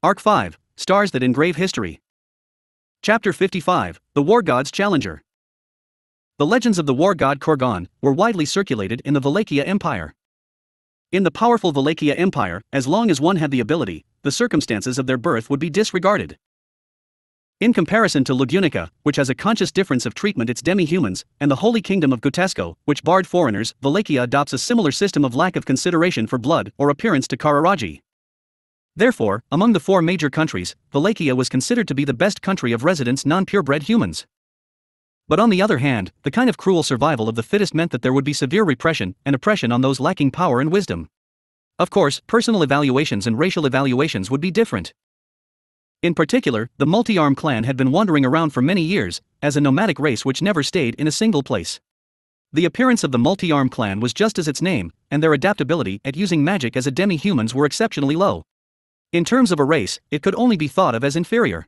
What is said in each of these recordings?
Arc 5, Stars that Engrave History. Chapter 55, The War God's Challenger. The legends of the war god Kurgan were widely circulated in the Wallachia Empire. In the powerful Wallachia Empire, as long as one had the ability, the circumstances of their birth would be disregarded. In comparison to Lugunica, which has a conscious difference of treatment its demi-humans, and the Holy Kingdom of Gutesco, which barred foreigners, Wallachia adopts a similar system of lack of consideration for blood or appearance to Kararaji. Therefore, among the four major countries, Wallachia was considered to be the best country of residence non-purebred humans. But on the other hand, the kind of cruel survival of the fittest meant that there would be severe repression and oppression on those lacking power and wisdom. Of course, personal evaluations and racial evaluations would be different. In particular, the multi-arm clan had been wandering around for many years, as a nomadic race which never stayed in a single place. The appearance of the multi-arm clan was just as its name, and their adaptability at using magic as a demi-humans were exceptionally low. In terms of a race, it could only be thought of as inferior.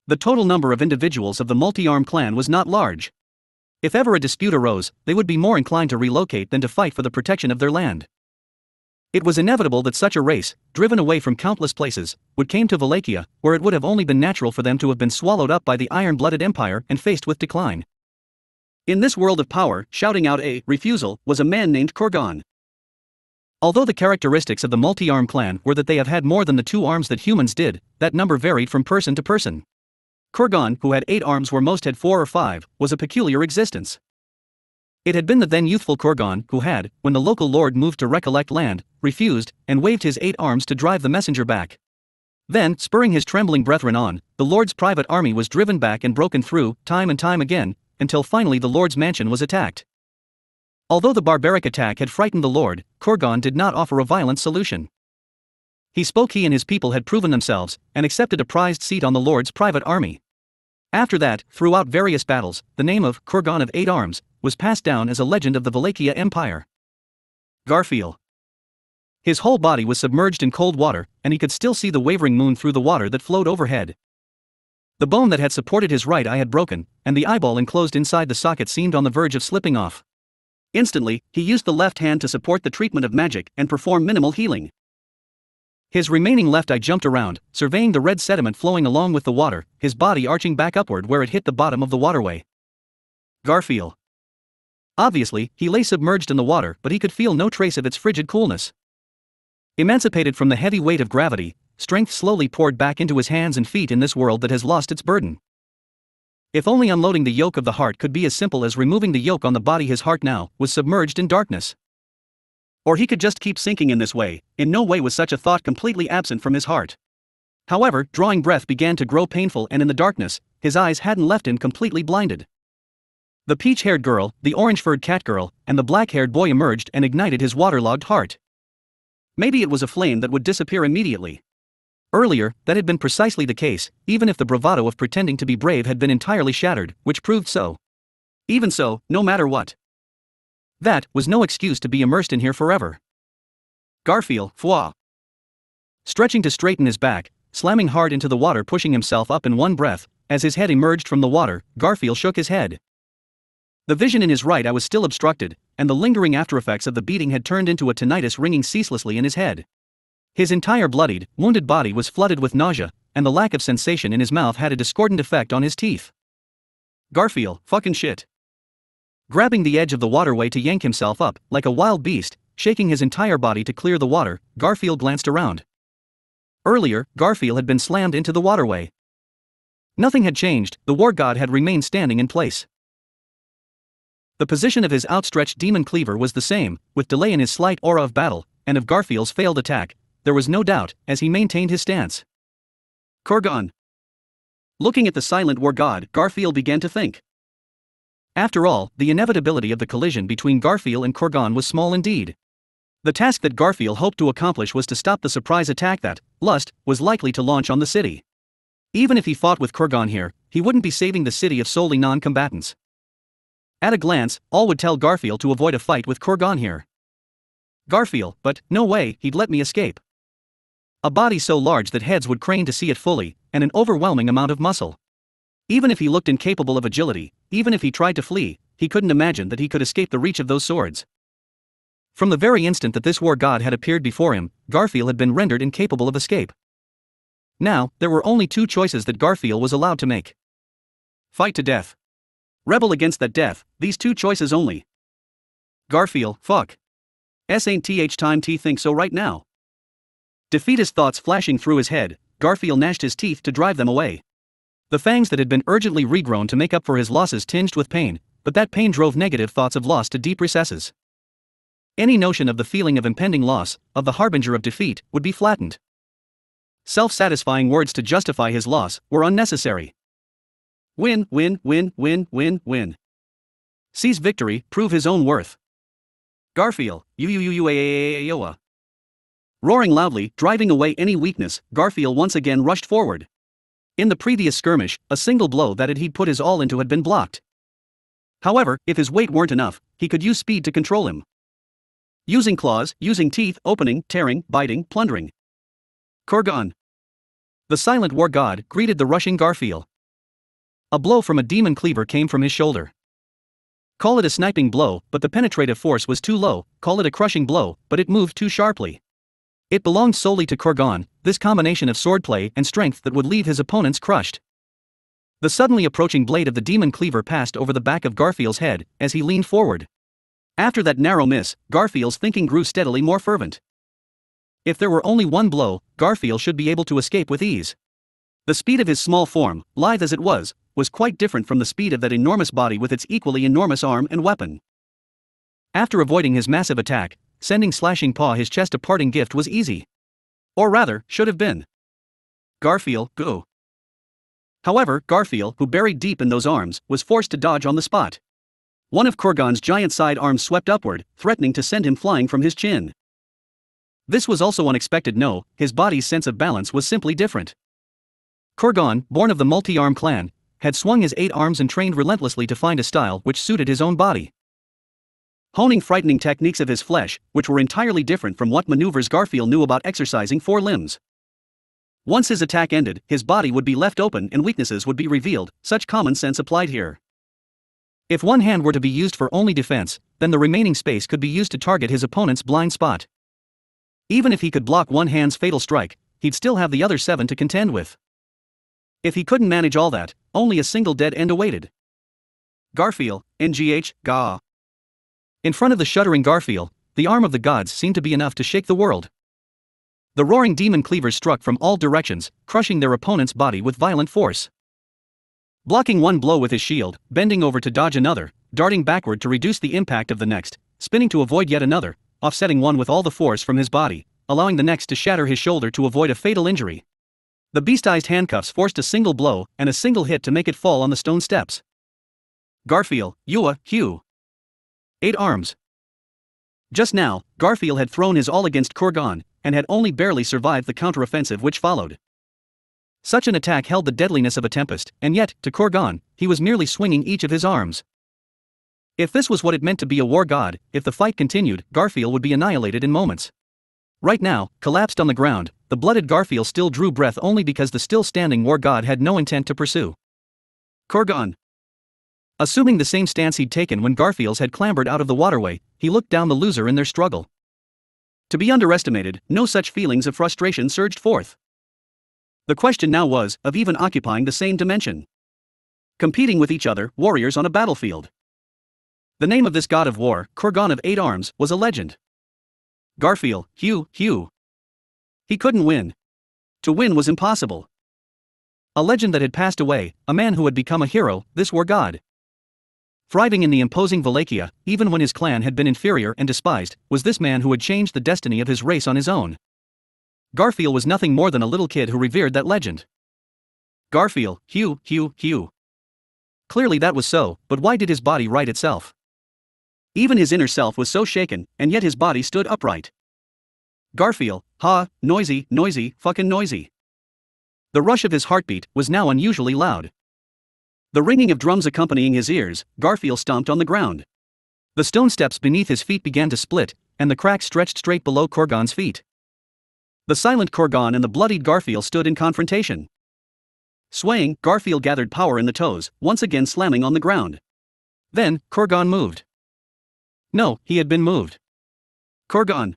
The total number of individuals of the multi-arm clan was not large. If ever a dispute arose, they would be more inclined to relocate than to fight for the protection of their land. It was inevitable that such a race, driven away from countless places, would come to Wallachia, where it would have only been natural for them to have been swallowed up by the iron-blooded empire and faced with decline. In this world of power, shouting out a refusal was a man named Kurgan. Although the characteristics of the multi-arm clan were that they have had more than the 2 arms that humans did, that number varied from person to person. Kurgan, who had 8 arms where most had 4 or 5, was a peculiar existence. It had been the then youthful Kurgan who had, when the local lord moved to recollect land, refused, and waved his 8 arms to drive the messenger back. Then, spurring his trembling brethren on, the lord's private army was driven back and broken through, time and time again, until finally the lord's mansion was attacked. Although the barbaric attack had frightened the lord, Kurgan did not offer a violent solution. He and his people had proven themselves, and accepted a prized seat on the lord's private army. After that, throughout various battles, the name of Kurgan of 8 arms was passed down as a legend of the Wallachia Empire. Garfield. His whole body was submerged in cold water, and he could still see the wavering moon through the water that flowed overhead. The bone that had supported his right eye had broken, and the eyeball enclosed inside the socket seemed on the verge of slipping off. Instantly, he used the left hand to support the treatment of magic and perform minimal healing. His remaining left eye jumped around, surveying the red sediment flowing along with the water, his body arching back upward where it hit the bottom of the waterway. Garfield. Obviously, he lay submerged in the water, but he could feel no trace of its frigid coolness. Emancipated from the heavy weight of gravity, strength slowly poured back into his hands and feet in this world that has lost its burden. If only unloading the yoke of the heart could be as simple as removing the yoke on the body, his heart now was submerged in darkness. Or he could just keep sinking in this way. In no way was such a thought completely absent from his heart. However, drawing breath began to grow painful, and in the darkness, his eyes hadn't left him completely blinded. The peach-haired girl, the orange-furred cat girl, and the black-haired boy emerged and ignited his waterlogged heart. Maybe it was a flame that would disappear immediately. Earlier, that had been precisely the case, even if the bravado of pretending to be brave had been entirely shattered, which proved so. Even so, no matter what. That was no excuse to be immersed in here forever. Garfield, foi. Stretching to straighten his back, slamming hard into the water, pushing himself up in one breath, as his head emerged from the water, Garfield shook his head. The vision in his right eye was still obstructed, and the lingering aftereffects of the beating had turned into a tinnitus ringing ceaselessly in his head. His entire bloodied, wounded body was flooded with nausea, and the lack of sensation in his mouth had a discordant effect on his teeth. Garfield, fucking shit. Grabbing the edge of the waterway to yank himself up, like a wild beast, shaking his entire body to clear the water, Garfield glanced around. Earlier, Garfield had been slammed into the waterway. Nothing had changed, the war god had remained standing in place. The position of his outstretched demon cleaver was the same, with delay in his slight aura of battle, and of Garfield's failed attack, there was no doubt, as he maintained his stance. Kurgan. Looking at the silent war god, Garfield began to think. After all, the inevitability of the collision between Garfield and Kurgan was small indeed. The task that Garfield hoped to accomplish was to stop the surprise attack that, Lust, was likely to launch on the city. Even if he fought with Kurgan here, he wouldn't be saving the city of solely non-combatants. At a glance, all would tell Garfield to avoid a fight with Kurgan here. Garfield, but no way he'd let me escape. A body so large that heads would crane to see it fully, and an overwhelming amount of muscle. Even if he looked incapable of agility, even if he tried to flee, he couldn't imagine that he could escape the reach of those swords. From the very instant that this war god had appeared before him, Garfield had been rendered incapable of escape. Now, there were only two choices that Garfield was allowed to make. Fight to death. Rebel against that death, these two choices only. Garfield, fuck. Ain't time T think so right now. Defeatist thoughts flashing through his head, Garfield gnashed his teeth to drive them away. The fangs that had been urgently regrown to make up for his losses tinged with pain, but that pain drove negative thoughts of loss to deep recesses. Any notion of the feeling of impending loss, of the harbinger of defeat, would be flattened. Self-satisfying words to justify his loss were unnecessary. Win, win, win, win, win, win. Seize victory, prove his own worth. Garfield, you. Roaring loudly, driving away any weakness, Garfield once again rushed forward. In the previous skirmish, a single blow that he'd put his all into had been blocked. However, if his weight weren't enough, he could use speed to control him. Using claws, using teeth, opening, tearing, biting, plundering. Kurgan. The silent war god greeted the rushing Garfield. A blow from a demon cleaver came from his shoulder. Call it a sniping blow, but the penetrative force was too low, call it a crushing blow, but it moved too sharply. It belonged solely to Kurgan, this combination of swordplay and strength that would leave his opponents crushed. The suddenly approaching blade of the demon cleaver passed over the back of Garfield's head, as he leaned forward. After that narrow miss, Garfield's thinking grew steadily more fervent. If there were only one blow, Garfield should be able to escape with ease. The speed of his small form, lithe as it was quite different from the speed of that enormous body with its equally enormous arm and weapon. After avoiding his massive attack, sending slashing paw his chest a parting gift was easy. Or rather, should have been. Garfield, go. However, Garfield, who buried deep in those arms, was forced to dodge on the spot. One of Kurgan's giant side arms swept upward, threatening to send him flying from his chin. This was also unexpected. No, his body's sense of balance was simply different. Kurgan, born of the multi-arm clan, had swung his 8 arms and trained relentlessly to find a style which suited his own body. Honing frightening techniques of his flesh, which were entirely different from what maneuvers Garfield knew about exercising 4 limbs. Once his attack ended, his body would be left open and weaknesses would be revealed, such common sense applied here. If one hand were to be used for only defense, then the remaining space could be used to target his opponent's blind spot. Even if he could block one hand's fatal strike, he'd still have the other 7 to contend with. If he couldn't manage all that, only a single dead end awaited. Garfield, Ga. In front of the shuddering Garfield, the arm of the gods seemed to be enough to shake the world. The roaring demon cleavers struck from all directions, crushing their opponent's body with violent force. Blocking one blow with his shield, bending over to dodge another, darting backward to reduce the impact of the next, spinning to avoid yet another, offsetting one with all the force from his body, allowing the next to shatter his shoulder to avoid a fatal injury. The beastized handcuffs forced a single blow and a single hit to make it fall on the stone steps. Garfield, Hugh. 8 arms. Just now, Garfield had thrown his all against Kurgan, and had only barely survived the counteroffensive which followed. Such an attack held the deadliness of a tempest, and yet, to Kurgan, he was merely swinging each of his arms. If this was what it meant to be a war god, if the fight continued, Garfield would be annihilated in moments. Right now, collapsed on the ground, the blooded Garfield still drew breath only because the still-standing war god had no intent to pursue. Kurgan. Assuming the same stance he'd taken when Garfield had clambered out of the waterway, he looked down the loser in their struggle. To be underestimated, no such feelings of frustration surged forth. The question now was, of even occupying the same dimension. Competing with each other, warriors on a battlefield. The name of this god of war, Kurgan of 8 arms, was a legend. Garfield, Hugh. He couldn't win. To win was impossible. A legend that had passed away, a man who had become a hero, this war god. Thriving in the imposing Wallachia, even when his clan had been inferior and despised, was this man who had changed the destiny of his race on his own. Garfield was nothing more than a little kid who revered that legend. Garfield, Hugh. Clearly that was so, but why did his body right itself? Even his inner self was so shaken, and yet his body stood upright. Garfield, noisy, fucking noisy. The rush of his heartbeat was now unusually loud. The ringing of drums accompanying his ears, Garfield stomped on the ground. The stone steps beneath his feet began to split, and the cracks stretched straight below Kurgan's feet. The silent Kurgan and the bloodied Garfield stood in confrontation. Swaying, Garfield gathered power in the toes, once again slamming on the ground. Then, Kurgan moved. No, he had been moved. Kurgan.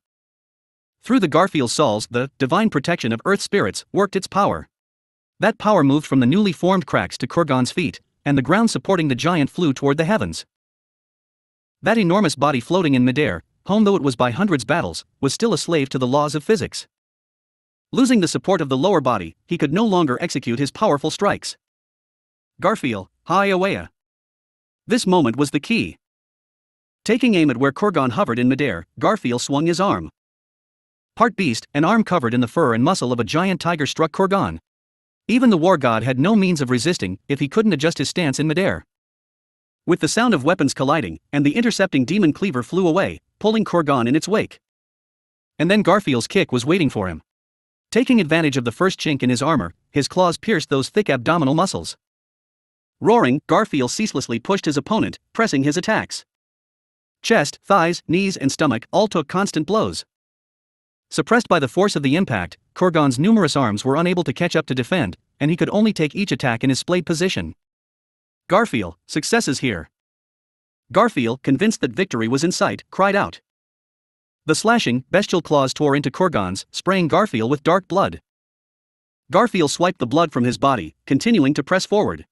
Through the Garfield souls, the divine protection of earth spirits worked its power. That power moved from the newly formed cracks to Kurgan's feet, and the ground supporting the giant flew toward the heavens. That enormous body floating in midair, home though it was by hundreds battles, was still a slave to the laws of physics. Losing the support of the lower body, he could no longer execute his powerful strikes. Garfield, hi-awaya. This moment was the key. Taking aim at where Kurgan hovered in midair, Garfield swung his arm. Part beast, an arm covered in the fur and muscle of a giant tiger struck Kurgan. Even the war god had no means of resisting if he couldn't adjust his stance in midair. With the sound of weapons colliding, and the intercepting demon cleaver flew away, pulling Kurgan in its wake. And then Garfield's kick was waiting for him. Taking advantage of the first chink in his armor, his claws pierced those thick abdominal muscles. Roaring, Garfield ceaselessly pushed his opponent, pressing his attacks. Chest, thighs, knees and stomach all took constant blows. Suppressed by the force of the impact, Kurgan's numerous arms were unable to catch up to defend, and he could only take each attack in his splayed position. Garfield, successes here. Garfield, convinced that victory was in sight, cried out. The slashing, bestial claws tore into Kurgan's, spraying Garfield with dark blood. Garfield swiped the blood from his body, continuing to press forward.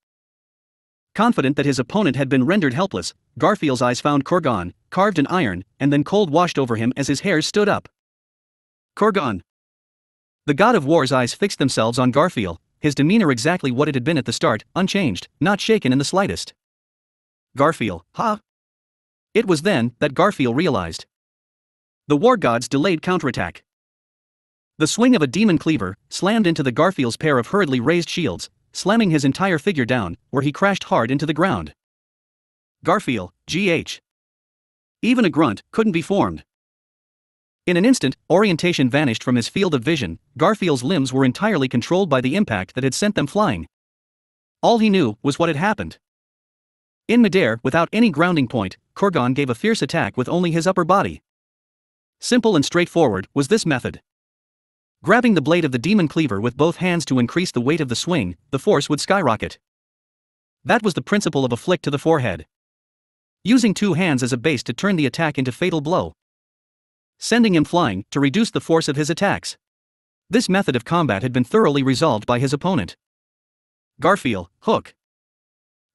Confident that his opponent had been rendered helpless, Garfield's eyes found Kurgan, carved in iron, and then cold washed over him as his hairs stood up. Kurgan. The god of war's eyes fixed themselves on Garfield, his demeanor exactly what it had been at the start, unchanged, not shaken in the slightest. Garfield, huh? It was then that Garfield realized. The war god's delayed counterattack. The swing of a demon cleaver slammed into the Garfield's pair of hurriedly raised shields, slamming his entire figure down, where he crashed hard into the ground. Garfield, GH. Even a grunt couldn't be formed. In an instant, orientation vanished from his field of vision. Garfield's limbs were entirely controlled by the impact that had sent them flying. All he knew was what had happened. In midair, without any grounding point, Kurgan gave a fierce attack with only his upper body. Simple and straightforward was this method. Grabbing the blade of the demon cleaver with both hands to increase the weight of the swing, the force would skyrocket. That was the principle of a flick to the forehead. Using two hands as a base to turn the attack into fatal blow. Sending him flying to reduce the force of his attacks. This method of combat had been thoroughly resolved by his opponent. Garfield, hook.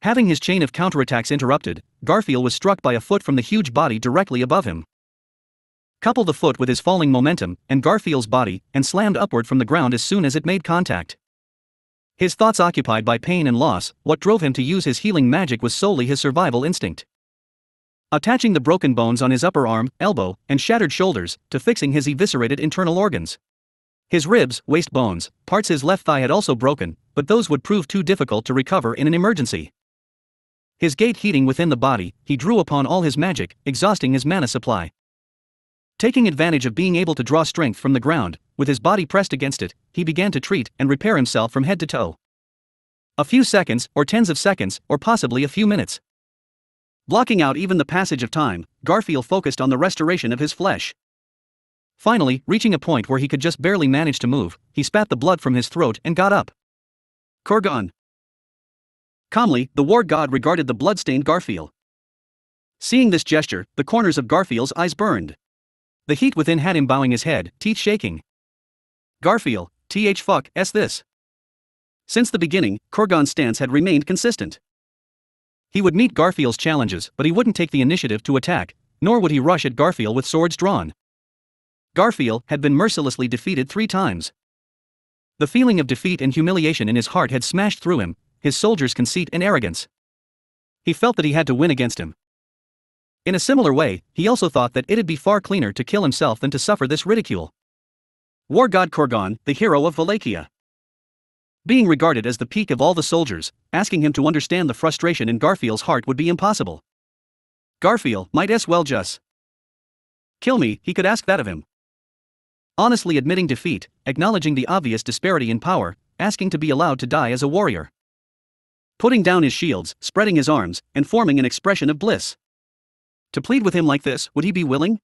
Having his chain of counterattacks interrupted, Garfield was struck by a foot from the huge body directly above him. Couple the foot with his falling momentum, and Garfield's body, and slammed upward from the ground as soon as it made contact. His thoughts occupied by pain and loss, what drove him to use his healing magic was solely his survival instinct. Attaching the broken bones on his upper arm, elbow, and shattered shoulders, to fixing his eviscerated internal organs. His ribs, waist bones, parts his left thigh had also broken, but those would prove too difficult to recover in an emergency. His gate heating within the body, he drew upon all his magic, exhausting his mana supply. Taking advantage of being able to draw strength from the ground, with his body pressed against it, he began to treat and repair himself from head to toe. A few seconds, or tens of seconds, or possibly a few minutes. Blocking out even the passage of time, Garfield focused on the restoration of his flesh. Finally, reaching a point where he could just barely manage to move, he spat the blood from his throat and got up. Kurgan. Calmly, the war god regarded the blood-stained Garfield. Seeing this gesture, the corners of Garfield's eyes burned. The heat within had him bowing his head, teeth shaking. Garfield, fuck this. Since the beginning, Kurgan's stance had remained consistent. He would meet Garfield's challenges, but he wouldn't take the initiative to attack, nor would he rush at Garfield with swords drawn. Garfield had been mercilessly defeated 3 times. The feeling of defeat and humiliation in his heart had smashed through him, his soldier's conceit and arrogance. He felt that he had to win against him. In a similar way, he also thought that it'd be far cleaner to kill himself than to suffer this ridicule. War god Kurgan, the hero of Wallachia. Being regarded as the peak of all the soldiers, asking him to understand the frustration in Garfield's heart would be impossible. Garfield might as well just kill me, he could ask that of him. Honestly admitting defeat, acknowledging the obvious disparity in power, asking to be allowed to die as a warrior. Putting down his shields, spreading his arms, and forming an expression of bliss. To plead with him like this, would he be willing?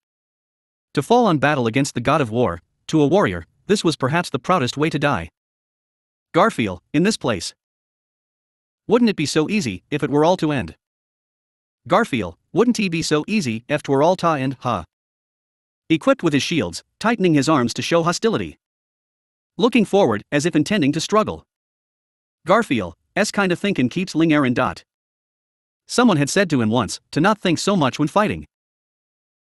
To fall on battle against the god of war, to a warrior, this was perhaps the proudest way to die. Garfield, in this place. Wouldn't it be so easy, if it were all to end? Garfield, wouldn't he be so easy, if 'twere all to end, huh? Equipped with his shields, tightening his arms to show hostility. Looking forward, as if intending to struggle. Garfield, kinda thinkin' keeps lingering. Someone had said to him once, to not think so much when fighting.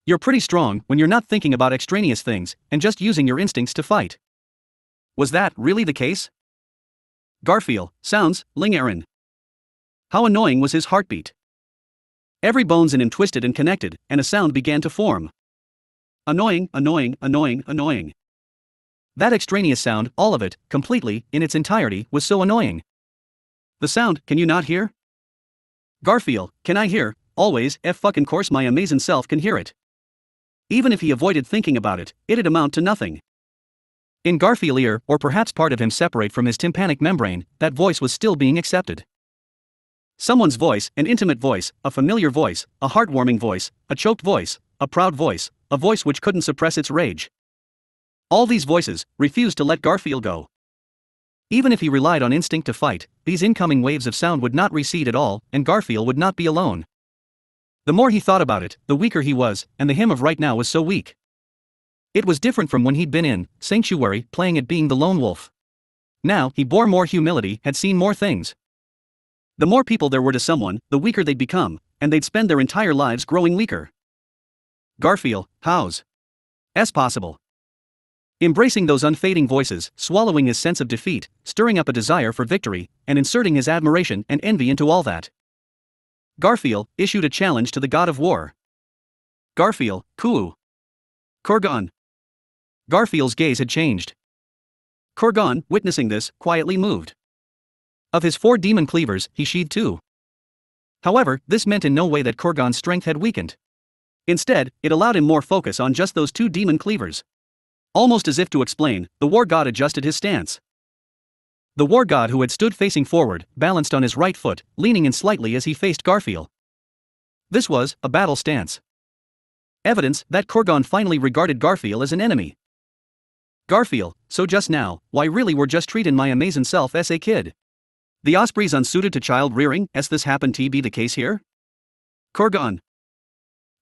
You're pretty strong when you're not thinking about extraneous things, and just using your instincts to fight. Was that really the case? Garfield, sounds, lingering. How annoying was his heartbeat? Every bones in him twisted and connected, and a sound began to form. Annoying, annoying, annoying, annoying. That extraneous sound, all of it, completely, in its entirety, was so annoying. The sound, can you not hear? Garfield, can I hear? Always, fucking course my amazing self can hear it. Even if he avoided thinking about it, it'd amount to nothing. In Garfield's ear, or perhaps part of him separate from his tympanic membrane, that voice was still being accepted. Someone's voice, an intimate voice, a familiar voice, a heartwarming voice, a choked voice, a proud voice, a voice which couldn't suppress its rage. All these voices refused to let Garfield go. Even if he relied on instinct to fight, these incoming waves of sound would not recede at all, and Garfield would not be alone. The more he thought about it, the weaker he was, and the him of right now was so weak. It was different from when he'd been in sanctuary, playing at being the lone wolf. Now, he bore more humility, had seen more things. The more people there were to someone, the weaker they'd become, and they'd spend their entire lives growing weaker. Garfield, how's S possible? Embracing those unfading voices, swallowing his sense of defeat, stirring up a desire for victory, and inserting his admiration and envy into all that. Garfield issued a challenge to the god of war. Garfield, Kuu. Kurgan. Garfield's gaze had changed. Kurgan, witnessing this, quietly moved. Of his 4 demon cleavers, he sheathed 2. However, this meant in no way that Kurgan's strength had weakened. Instead, it allowed him more focus on just those 2 demon cleavers. Almost as if to explain, the war god adjusted his stance. The war god, who had stood facing forward, balanced on his right foot, leaning in slightly as he faced Garfield. This was a battle stance. Evidence that Kurgan finally regarded Garfield as an enemy. Garfield, so just now, why really we're just treating my amazing self as a kid. The osprey's unsuited to child rearing, as this happened to be the case here? Kurgan.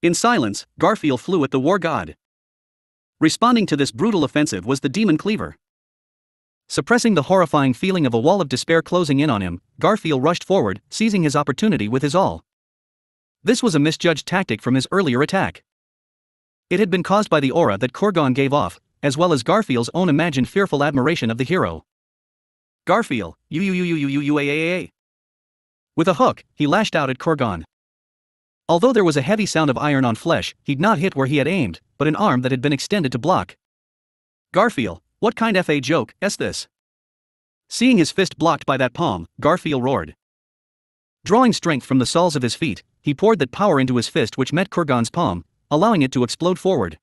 In silence, Garfield flew at the war god. Responding to this brutal offensive was the demon cleaver. Suppressing the horrifying feeling of a wall of despair closing in on him, Garfield rushed forward, seizing his opportunity with his all. This was a misjudged tactic from his earlier attack. It had been caused by the aura that Kurgan gave off, as well as Garfield's own imagined fearful admiration of the hero. Garfield, you. With a hook, he lashed out at Kurgan. Although there was a heavy sound of iron on flesh, he'd not hit where he had aimed, but an arm that had been extended to block. Garfield, what kind of a joke is this? Seeing his fist blocked by that palm, Garfield roared. Drawing strength from the soles of his feet, he poured that power into his fist which met Kurgan's palm, allowing it to explode forward.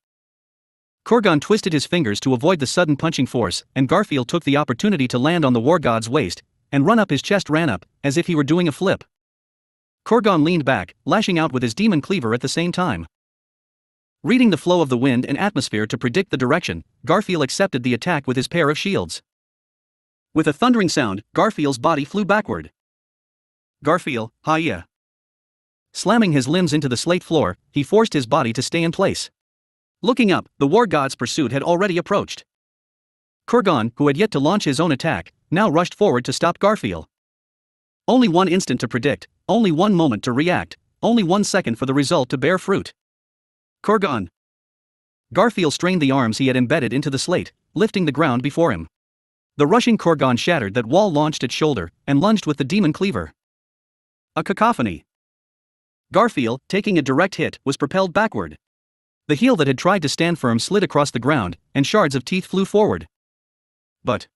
Kurgan twisted his fingers to avoid the sudden punching force, and Garfield took the opportunity to land on the war god's waist, and run up his chest ran up, as if he were doing a flip. Kurgan leaned back, lashing out with his demon cleaver at the same time. Reading the flow of the wind and atmosphere to predict the direction, Garfield accepted the attack with his pair of shields. With a thundering sound, Garfield's body flew backward. Garfield, hi-ya. Slamming his limbs into the slate floor, he forced his body to stay in place. Looking up, the war god's pursuit had already approached. Kurgan, who had yet to launch his own attack, now rushed forward to stop Garfield. Only 1 instant to predict, only 1 moment to react, only 1 second for the result to bear fruit. Kurgan. Garfield strained the arms he had embedded into the slate, lifting the ground before him. The rushing Kurgan shattered that wall, launched its shoulder, and lunged with the demon cleaver. A cacophony. Garfield, taking a direct hit, was propelled backward. The heel that had tried to stand firm slid across the ground, and shards of teeth flew forward. But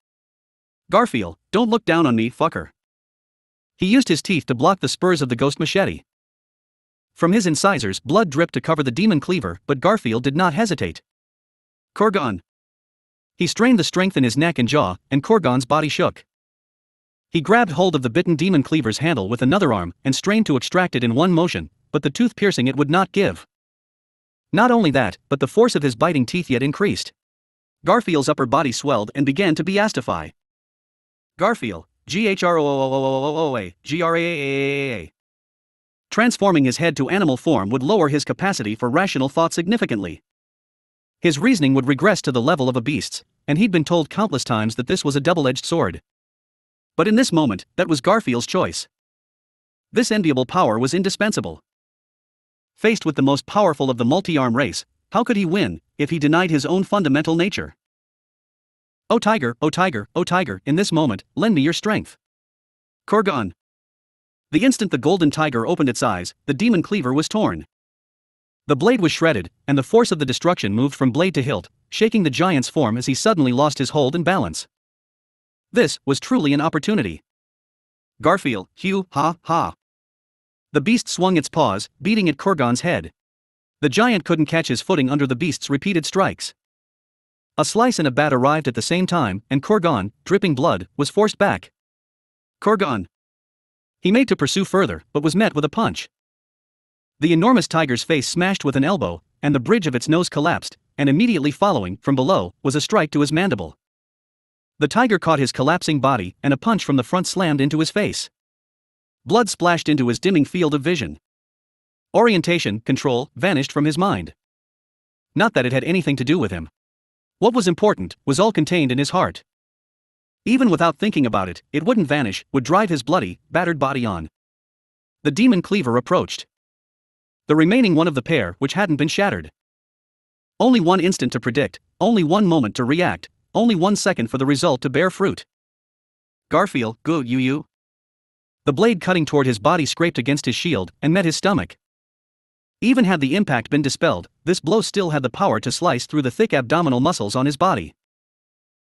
Garfield, don't look down on me, fucker. He used his teeth to block the spurs of the ghost machete. From his incisors, blood dripped to cover the demon cleaver, but Garfield did not hesitate. Kurgan. He strained the strength in his neck and jaw, and Kurgan's body shook. He grabbed hold of the bitten demon cleaver's handle with another arm, and strained to extract it in one motion, but the tooth piercing it would not give. Not only that, but the force of his biting teeth yet increased. Garfield's upper body swelled and began to beastify. Garfield, GHROOOOOA. Transforming his head to animal form would lower his capacity for rational thought significantly. His reasoning would regress to the level of a beast's, and he'd been told countless times that this was a double-edged sword. But in this moment, that was Garfield's choice. This enviable power was indispensable. Faced with the most powerful of the multi-arm race, how could he win if he denied his own fundamental nature? "O tiger, O tiger, O tiger, in this moment, lend me your strength." Kurgan. The instant the golden tiger opened its eyes, the demon cleaver was torn. The blade was shredded, and the force of the destruction moved from blade to hilt, shaking the giant's form as he suddenly lost his hold and balance. This was truly an opportunity. Garfield, Hugh, ha, ha. The beast swung its paws, beating at Kurgan's head. The giant couldn't catch his footing under the beast's repeated strikes. A slice and a bat arrived at the same time, and Kurgan, dripping blood, was forced back. Kurgan. He made to pursue further, but was met with a punch. The enormous tiger's face smashed with an elbow, and the bridge of its nose collapsed, and immediately following, from below, was a strike to his mandible. The tiger caught his collapsing body, and a punch from the front slammed into his face. Blood splashed into his dimming field of vision. Orientation, control, vanished from his mind. Not that it had anything to do with him. What was important was all contained in his heart. Even without thinking about it, it wouldn't vanish, would drive his bloody, battered body on. The demon cleaver approached. The remaining one of the pair which hadn't been shattered. Only one instant to predict, only one moment to react, only 1 second for the result to bear fruit. Garfield, go you. The blade cutting toward his body scraped against his shield and met his stomach. Even had the impact been dispelled, this blow still had the power to slice through the thick abdominal muscles on his body.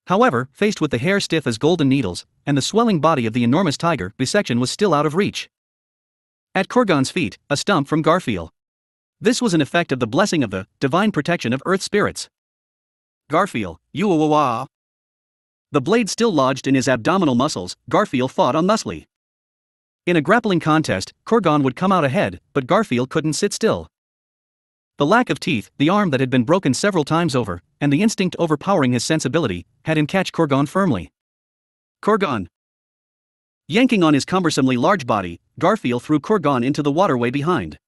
However, faced with the hair stiff as golden needles, and the swelling body of the enormous tiger, dissection was still out of reach. At Kurgan's feet, a stump from Garfield. This was an effect of the blessing of the divine protection of earth spirits. Garfield, you ah. The blade still lodged in his abdominal muscles, Garfield fought on thusly. In a grappling contest, Kurgan would come out ahead, but Garfield couldn't sit still. The lack of teeth, the arm that had been broken several times over, and the instinct overpowering his sensibility, had him catch Kurgan firmly. Kurgan. Yanking on his cumbersomely large body, Garfield threw Kurgan into the waterway behind.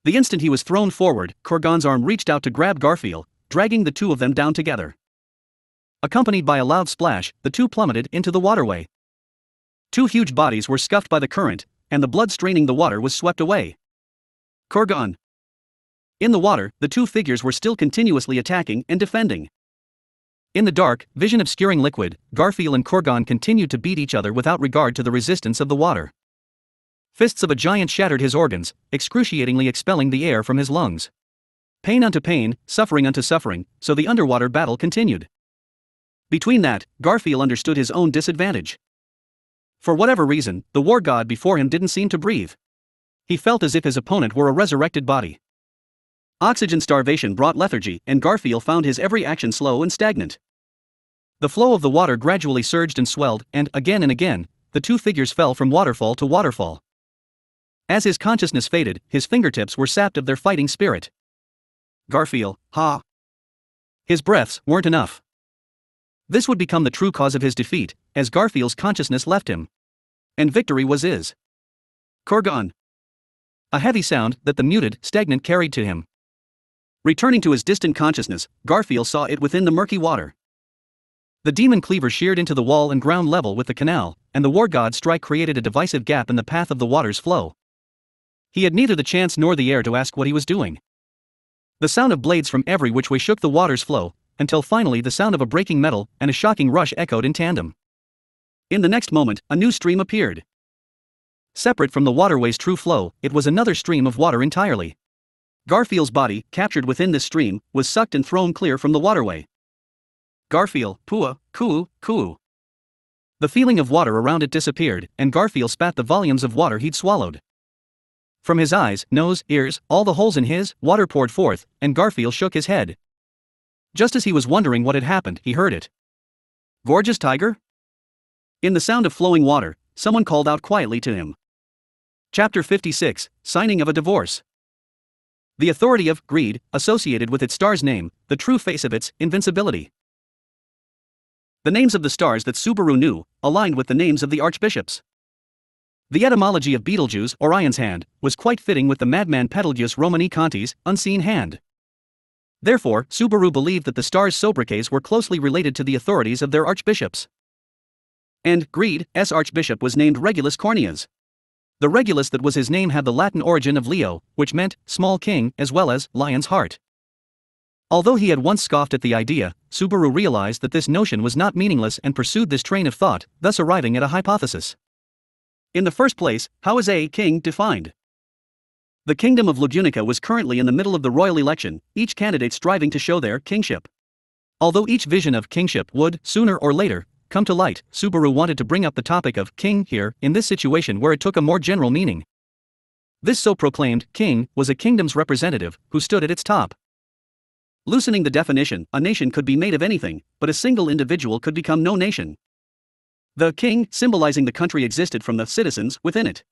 The instant he was thrown forward, Kurgan's arm reached out to grab Garfield, dragging the two of them down together. Accompanied by a loud splash, the two plummeted into the waterway. Two huge bodies were scuffed by the current, and the blood straining the water was swept away. Kurgan. In the water, the two figures were still continuously attacking and defending. In the dark, vision obscuring liquid, Garfield and Kurgan continued to beat each other without regard to the resistance of the water. Fists of a giant shattered his organs, excruciatingly expelling the air from his lungs. Pain unto pain, suffering unto suffering, so the underwater battle continued. Between that, Garfield understood his own disadvantage. For whatever reason, the war god before him didn't seem to breathe. He felt as if his opponent were a resurrected body. Oxygen starvation brought lethargy, and Garfield found his every action slow and stagnant. The flow of the water gradually surged and swelled, and again, the two figures fell from waterfall to waterfall. As his consciousness faded, his fingertips were sapped of their fighting spirit. Garfield, ha! His breaths weren't enough. This would become the true cause of his defeat, as Garfield's consciousness left him. And victory was his. Kurgan. A heavy sound that the muted, stagnant carried to him. Returning to his distant consciousness, Garfield saw it within the murky water. The demon cleaver sheared into the wall and ground level with the canal, and the war god's strike created a divisive gap in the path of the water's flow. He had neither the chance nor the air to ask what he was doing. The sound of blades from every which way shook the water's flow, until finally the sound of a breaking metal and a shocking rush echoed in tandem. In the next moment, a new stream appeared. Separate from the waterway's true flow, it was another stream of water entirely. Garfield's body, captured within this stream, was sucked and thrown clear from the waterway. Garfield, pua, koo. The feeling of water around it disappeared, and Garfield spat the volumes of water he'd swallowed. From his eyes, nose, ears, all the holes in his, water poured forth, and Garfield shook his head. Just as he was wondering what had happened, he heard it. Gorgeous tiger? In the sound of flowing water, someone called out quietly to him. Chapter 56, Signing of a Divorce. The authority of greed, associated with its star's name, the true face of its invincibility. The names of the stars that Subaru knew, aligned with the names of the archbishops. The etymology of Betelgeuse, Orion's hand, was quite fitting with the madman Betelgeuse Romani Conti's unseen hand. Therefore, Subaru believed that the stars' sobriquets were closely related to the authorities of their archbishops. And Greed's archbishop was named Regulus Corneas. The Regulus that was his name had the Latin origin of Leo, which meant small king, as well as lion's heart. Although he had once scoffed at the idea, Subaru realized that this notion was not meaningless and pursued this train of thought, thus arriving at a hypothesis. In the first place, how is a king defined? The kingdom of Lugunica was currently in the middle of the royal election, each candidate striving to show their kingship. Although each vision of kingship would, sooner or later, come to light, Subaru wanted to bring up the topic of king here, in this situation where it took a more general meaning. This so-proclaimed king was a kingdom's representative, who stood at its top. Loosening the definition, a nation could be made of anything, but a single individual could become no nation. The king, symbolizing the country, existed from the citizens within it.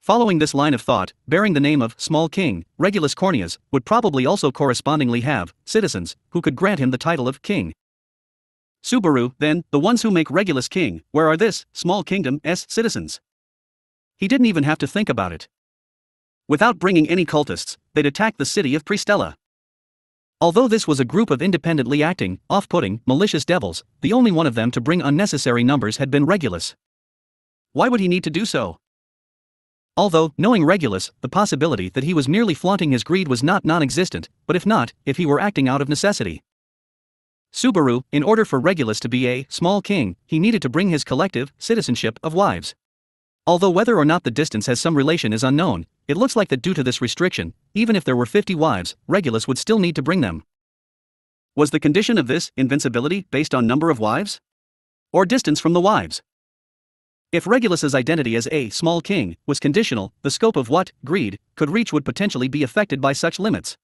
Following this line of thought, bearing the name of small king, Regulus Corneas, would probably also correspondingly have citizens, who could grant him the title of king. Subaru, then, the ones who make Regulus king, where are this small kingdom's citizens? He didn't even have to think about it. Without bringing any cultists, they'd attack the city of Pristella. Although this was a group of independently acting, off-putting, malicious devils, the only one of them to bring unnecessary numbers had been Regulus. Why would he need to do so? Although, knowing Regulus, the possibility that he was merely flaunting his greed was not non-existent, but if he were acting out of necessity. Subaru, in order for Regulus to be a small king, he needed to bring his collective citizenship of wives. Although whether or not the distance has some relation is unknown, it looks like that due to this restriction, even if there were 50 wives, Regulus would still need to bring them. Was the condition of this invincibility based on number of wives? Or distance from the wives? If Regulus's identity as a small king was conditional, the scope of what greed could reach would potentially be affected by such limits.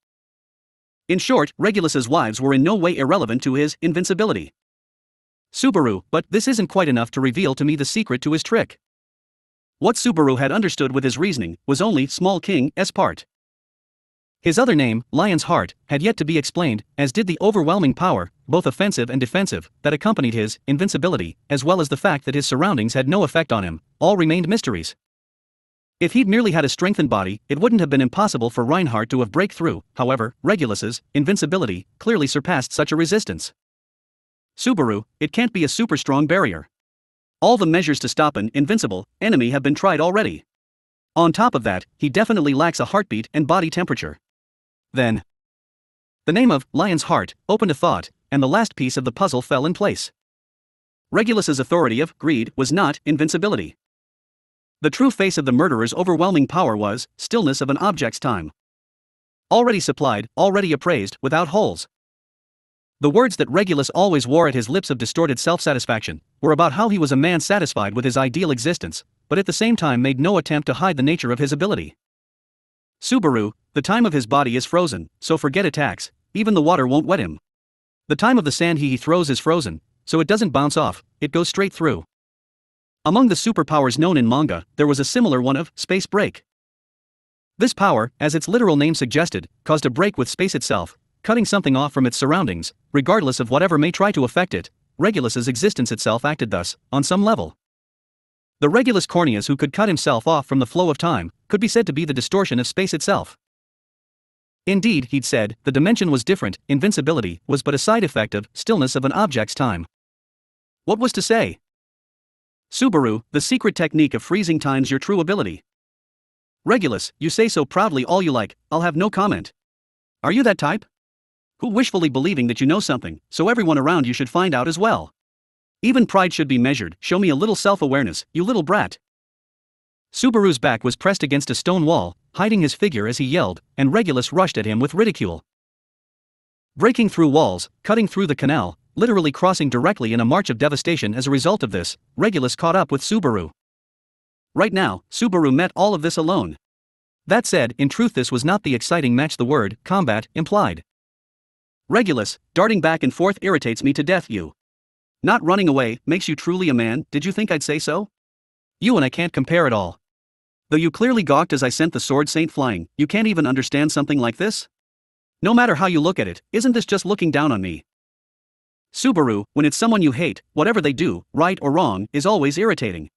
In short, Regulus's wives were in no way irrelevant to his invincibility. Subaru, but this isn't quite enough to reveal to me the secret to his trick. What Subaru had understood with his reasoning was only small king's part. His other name, Lion's Heart, had yet to be explained, as did the overwhelming power, both offensive and defensive, that accompanied his invincibility, as well as the fact that his surroundings had no effect on him, all remained mysteries. If he'd merely had a strengthened body, it wouldn't have been impossible for Reinhardt to have break through. However, Regulus's invincibility clearly surpassed such a resistance. Subaru, it can't be a super strong barrier. All the measures to stop an invincible enemy have been tried already. On top of that, he definitely lacks a heartbeat and body temperature. Then, the name of Lion's Heart opened a thought, and the last piece of the puzzle fell in place. Regulus's authority of greed was not invincibility. The true face of the murderer's overwhelming power was stillness of an object's time. Already supplied, already appraised, without holes. The words that Regulus always wore at his lips of distorted self-satisfaction were about how he was a man satisfied with his ideal existence, but at the same time made no attempt to hide the nature of his ability. Subaru, the time of his body is frozen, so forget attacks, even the water won't wet him. The time of the sand he throws is frozen, so it doesn't bounce off, it goes straight through. Among the superpowers known in manga, there was a similar one of space break. This power, as its literal name suggested, caused a break with space itself, cutting something off from its surroundings, regardless of whatever may try to affect it. Regulus's existence itself acted thus, on some level. The Regulus Corneas who could cut himself off from the flow of time, could be said to be the distortion of space itself. Indeed, he'd said, the dimension was different, invincibility was but a side effect of stillness of an object's time. What was to say? Subaru, the secret technique of freezing time's your true ability. Regulus, you say so proudly all you like, I'll have no comment. Are you that type? Who wishfully believing that you know something, so everyone around you should find out as well? Even pride should be measured, show me a little self-awareness, you little brat. Subaru's back was pressed against a stone wall, hiding his figure as he yelled, and Regulus rushed at him with ridicule. Breaking through walls, cutting through the canal, literally crossing directly in a march of devastation as a result of this, Regulus caught up with Subaru. Right now, Subaru met all of this alone. That said, in truth this was not the exciting match the word combat implied. Regulus, darting back and forth irritates me to death. You not running away makes you truly a man. Did you think I'd say so? You and I can't compare at all. Though you clearly gawked as I sent the sword saint flying, you can't even understand something like this? No matter how you look at it, isn't this just looking down on me? Subaru, when it's someone you hate, whatever they do, right or wrong, is always irritating.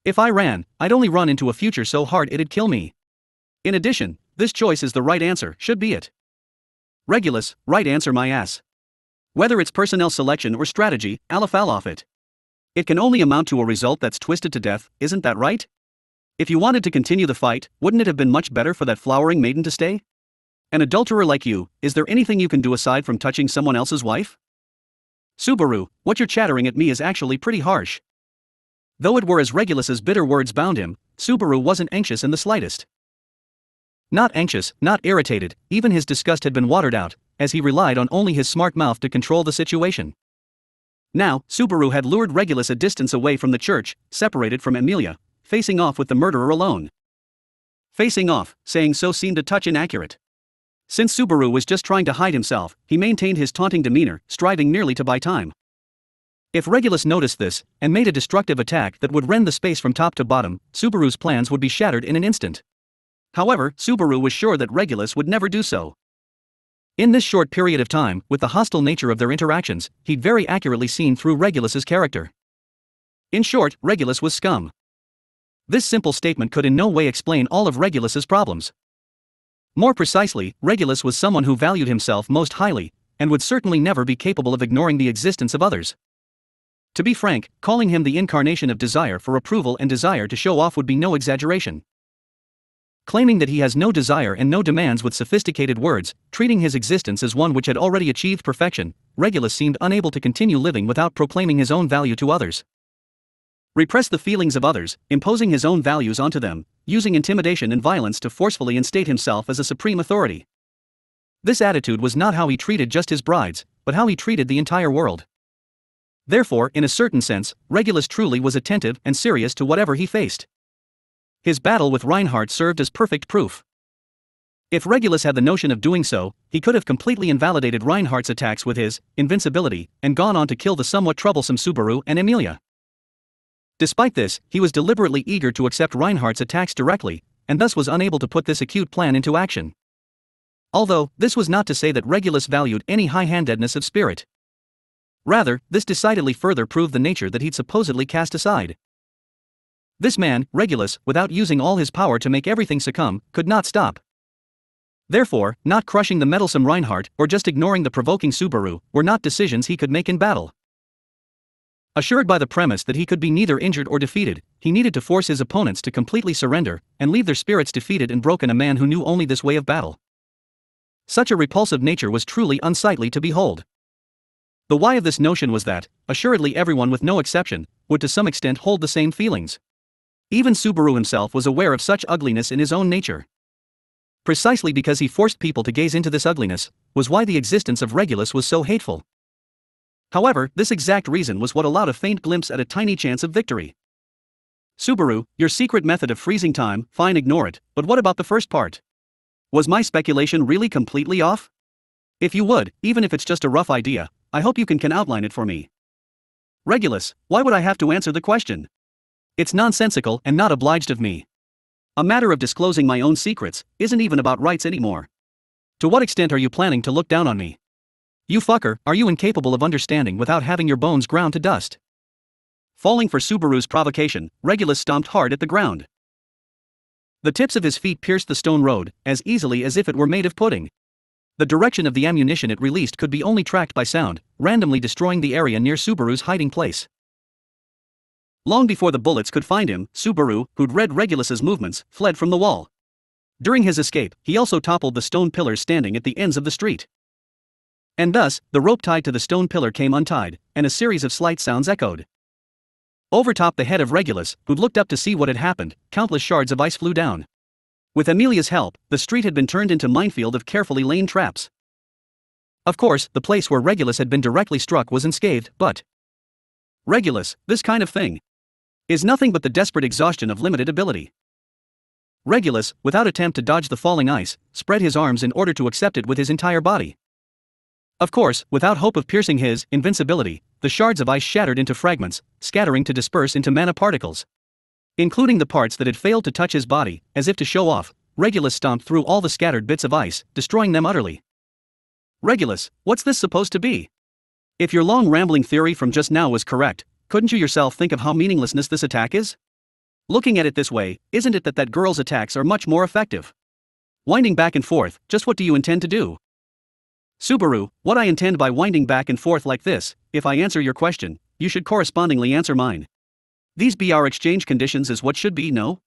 If I ran, I'd only run into a future so hard it'd kill me. In addition, this choice is the right answer, should be it. Regulus, right answer my ass. Whether it's personnel selection or strategy, I'll fall off it. It can only amount to a result that's twisted to death, isn't that right? If you wanted to continue the fight, wouldn't it have been much better for that flowering maiden to stay? An adulterer like you, is there anything you can do aside from touching someone else's wife? Subaru, what you're chattering at me is actually pretty harsh. Though it were as Regulus's bitter words bound him, Subaru wasn't anxious in the slightest. Not anxious, not irritated, even his disgust had been watered out, as he relied on only his smart mouth to control the situation. Now, Subaru had lured Regulus a distance away from the church, separated from Emilia, facing off with the murderer alone. Facing off, saying so seemed a touch inaccurate. Since Subaru was just trying to hide himself, he maintained his taunting demeanor, striving merely to buy time. If Regulus noticed this, and made a destructive attack that would rend the space from top to bottom, Subaru's plans would be shattered in an instant. However, Subaru was sure that Regulus would never do so. In this short period of time, with the hostile nature of their interactions, he'd very accurately seen through Regulus's character. In short, Regulus was scum. This simple statement could in no way explain all of Regulus's problems. More precisely, Regulus was someone who valued himself most highly, and would certainly never be capable of ignoring the existence of others. To be frank, calling him the incarnation of desire for approval and desire to show off would be no exaggeration. Claiming that he has no desire and no demands with sophisticated words, treating his existence as one which had already achieved perfection, Regulus seemed unable to continue living without proclaiming his own value to others. Repress the feelings of others, imposing his own values onto them, using intimidation and violence to forcefully instate himself as a supreme authority. This attitude was not how he treated just his brides, but how he treated the entire world. Therefore, in a certain sense, Regulus truly was attentive and serious to whatever he faced. His battle with Reinhardt served as perfect proof. If Regulus had the notion of doing so, he could have completely invalidated Reinhardt's attacks with his invincibility and gone on to kill the somewhat troublesome Subaru and Emilia. Despite this, he was deliberately eager to accept Reinhardt's attacks directly, and thus was unable to put this acute plan into action. Although, this was not to say that Regulus valued any high-handedness of spirit. Rather, this decidedly further proved the nature that he'd supposedly cast aside. This man, Regulus, without using all his power to make everything succumb, could not stop. Therefore, not crushing the meddlesome Reinhardt or just ignoring the provoking Subaru were not decisions he could make in battle. Assured by the premise that he could be neither injured or defeated, he needed to force his opponents to completely surrender and leave their spirits defeated and broken, a man who knew only this way of battle. Such a repulsive nature was truly unsightly to behold. The why of this notion was that, assuredly everyone with no exception, would to some extent hold the same feelings. Even Subaru himself was aware of such ugliness in his own nature. Precisely because he forced people to gaze into this ugliness, was why the existence of Regulus was so hateful. However, this exact reason was what allowed a faint glimpse at a tiny chance of victory. Subaru, your secret method of freezing time, fine, ignore it, but what about the first part? Was my speculation really completely off? If you would, even if it's just a rough idea, I hope you can outline it for me. Regulus, why would I have to answer the question? It's nonsensical and not obliged of me. A matter of disclosing my own secrets isn't even about rights anymore. To what extent are you planning to look down on me? You fucker, are you incapable of understanding without having your bones ground to dust? Falling for Subaru's provocation, Regulus stomped hard at the ground. The tips of his feet pierced the stone road, as easily as if it were made of pudding. The direction of the ammunition it released could be only tracked by sound, randomly destroying the area near Subaru's hiding place. Long before the bullets could find him, Subaru, who'd read Regulus's movements, fled from the wall. During his escape, he also toppled the stone pillars standing at the ends of the street. And thus, the rope tied to the stone pillar came untied, and a series of slight sounds echoed. Overtop the head of Regulus, who'd looked up to see what had happened, countless shards of ice flew down. With Emilia's help, the street had been turned into a minefield of carefully laid traps. Of course, the place where Regulus had been directly struck was unscathed, but Regulus, this kind of thing is nothing but the desperate exhaustion of limited ability. Regulus, without attempt to dodge the falling ice, spread his arms in order to accept it with his entire body. Of course, without hope of piercing his invincibility, the shards of ice shattered into fragments, scattering to disperse into mana particles. Including the parts that had failed to touch his body, as if to show off, Regulus stomped through all the scattered bits of ice, destroying them utterly. Regulus, what's this supposed to be? If your long rambling theory from just now was correct, couldn't you yourself think of how meaningless this attack is? Looking at it this way, isn't it that girl's attacks are much more effective? Winding back and forth, just what do you intend to do? Subaru, what I intend by winding back and forth like this, if I answer your question, you should correspondingly answer mine. These be our exchange conditions as what should be, no?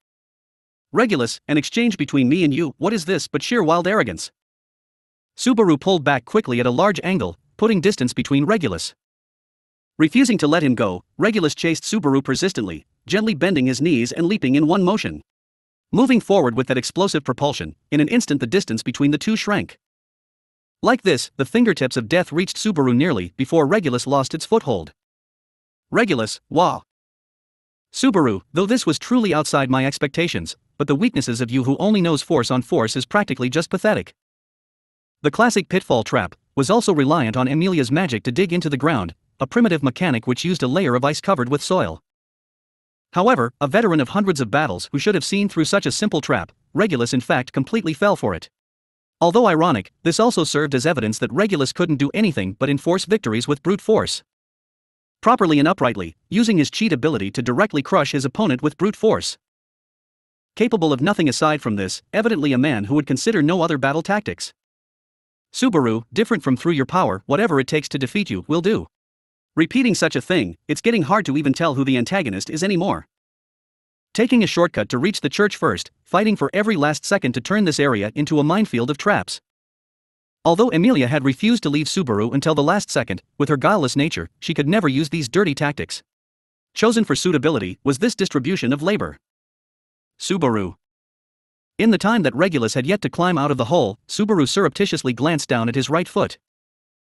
Regulus, an exchange between me and you, what is this but sheer wild arrogance? Subaru pulled back quickly at a large angle, putting distance between Regulus. Refusing to let him go, Regulus chased Subaru persistently, gently bending his knees and leaping in one motion. Moving forward with that explosive propulsion, in an instant the distance between the two shrank. Like this, the fingertips of death reached Subaru nearly before Regulus lost its foothold. Regulus, wah! Subaru, though this was truly outside my expectations, but the weaknesses of you who only knows force on force is practically just pathetic. The classic pitfall trap was also reliant on Emilia's magic to dig into the ground, a primitive mechanic which used a layer of ice covered with soil. However, a veteran of hundreds of battles who should have seen through such a simple trap, Regulus in fact completely fell for it. Although ironic, this also served as evidence that Regulus couldn't do anything but enforce victories with brute force. Properly and uprightly, using his cheat ability to directly crush his opponent with brute force. Capable of nothing aside from this, evidently a man who would consider no other battle tactics. Subaru, different from through your power, whatever it takes to defeat you, will do. Repeating such a thing, it's getting hard to even tell who the antagonist is anymore. Taking a shortcut to reach the church first, fighting for every last second to turn this area into a minefield of traps. Although Emilia had refused to leave Subaru until the last second, with her guileless nature, she could never use these dirty tactics. Chosen for suitability was this distribution of labor. Subaru. In the time that Regulus had yet to climb out of the hole, Subaru surreptitiously glanced down at his right foot.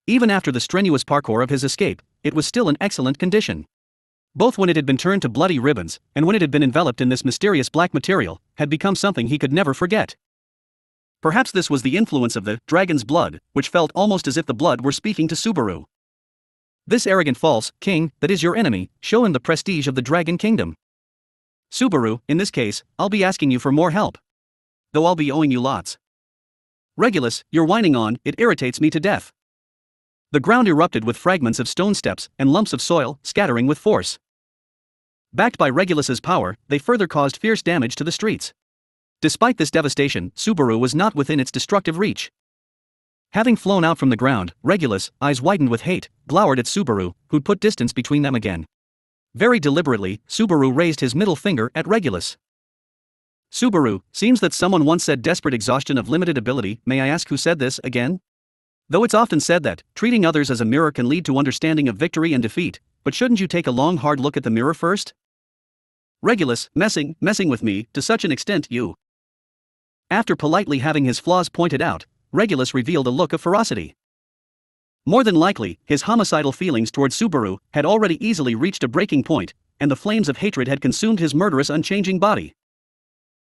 Even after the strenuous parkour of his escape, it was still in excellent condition. Both when it had been turned to bloody ribbons, and when it had been enveloped in this mysterious black material, had become something he could never forget. Perhaps this was the influence of the dragon's blood, which felt almost as if the blood were speaking to Subaru. This arrogant false king, that is your enemy, show him the prestige of the dragon kingdom. Subaru, in this case, I'll be asking you for more help. Though I'll be owing you lots. Regulus, you're whining on, it irritates me to death. The ground erupted with fragments of stone steps and lumps of soil, scattering with force. Backed by Regulus's power, they further caused fierce damage to the streets. Despite this devastation, Subaru was not within its destructive reach. Having flown out from the ground, Regulus, eyes widened with hate, glowered at Subaru, who'd put distance between them again. Very deliberately, Subaru raised his middle finger at Regulus. Subaru, seems that someone once said desperate exhaustion of limited ability, may I ask who said this again? Though it's often said that, treating others as a mirror can lead to understanding of victory and defeat, but shouldn't you take a long hard look at the mirror first? Regulus, messing with me, to such an extent you. After politely having his flaws pointed out, Regulus revealed a look of ferocity. More than likely, his homicidal feelings toward Subaru had already easily reached a breaking point, and the flames of hatred had consumed his murderous unchanging body.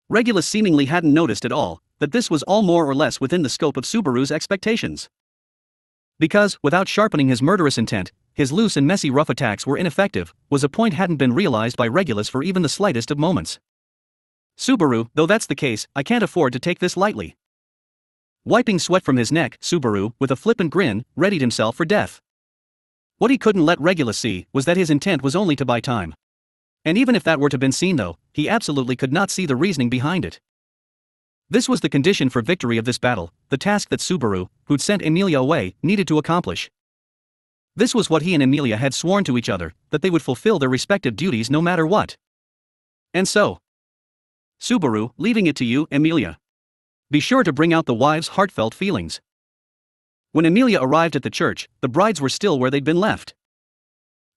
Regulus seemingly hadn't noticed at all that this was all more or less within the scope of Subaru's expectations. Because, without sharpening his murderous intent, his loose and messy rough attacks were ineffective, was a point hadn't been realized by Regulus for even the slightest of moments. Subaru, though that's the case, I can't afford to take this lightly. Wiping sweat from his neck, Subaru, with a flippant grin, readied himself for death. What he couldn't let Regulus see was that his intent was only to buy time. And even if that were to have been seen though, he absolutely could not see the reasoning behind it. This was the condition for victory of this battle, the task that Subaru, who'd sent Emilia away, needed to accomplish. This was what he and Emilia had sworn to each other, that they would fulfill their respective duties no matter what. And so, Subaru, leaving it to you, Emilia. Be sure to bring out the wives' heartfelt feelings. When Emilia arrived at the church, the brides were still where they'd been left.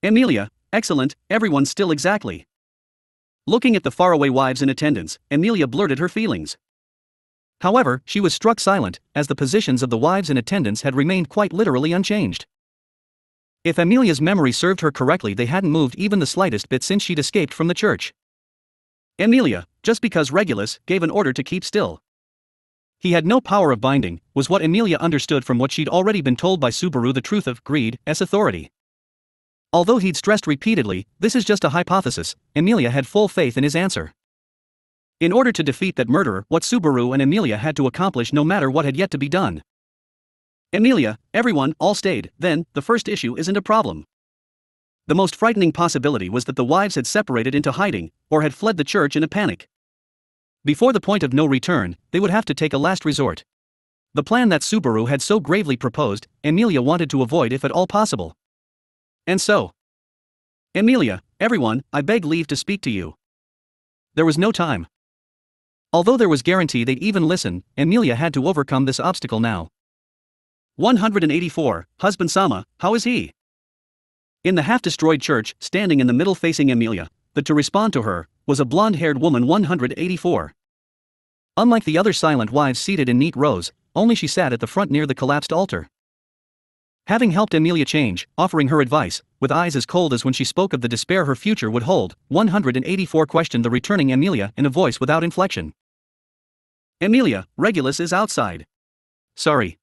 Emilia, excellent, everyone still exactly. Looking at the faraway wives in attendance, Emilia blurted her feelings. However, she was struck silent, as the positions of the wives in attendance had remained quite literally unchanged. If Emilia's memory served her correctly, they hadn't moved even the slightest bit since she'd escaped from the church. Emilia, just because Regulus gave an order to keep still. He had no power of binding, was what Emilia understood from what she'd already been told by Subaru, the truth of greed's authority. Although he'd stressed repeatedly, this is just a hypothesis, Emilia had full faith in his answer. In order to defeat that murderer, what Subaru and Emilia had to accomplish no matter what had yet to be done. Emilia, everyone, all stayed, then, the first issue isn't a problem. The most frightening possibility was that the wives had separated into hiding, or had fled the church in a panic. Before the point of no return, they would have to take a last resort. The plan that Subaru had so gravely proposed, Emilia wanted to avoid if at all possible. And so, Emilia, everyone, I beg leave to speak to you. There was no time. Although there was guarantee they'd even listen, Emilia had to overcome this obstacle now. 184, Husband Sama, how is he? In the half-destroyed church, standing in the middle facing Emilia, but to respond to her, was a blonde-haired woman 184. Unlike the other silent wives seated in neat rows, only she sat at the front near the collapsed altar. Having helped Emilia change, offering her advice, with eyes as cold as when she spoke of the despair her future would hold, 184 questioned the returning Emilia in a voice without inflection. Emilia, Regulus is outside. Sorry.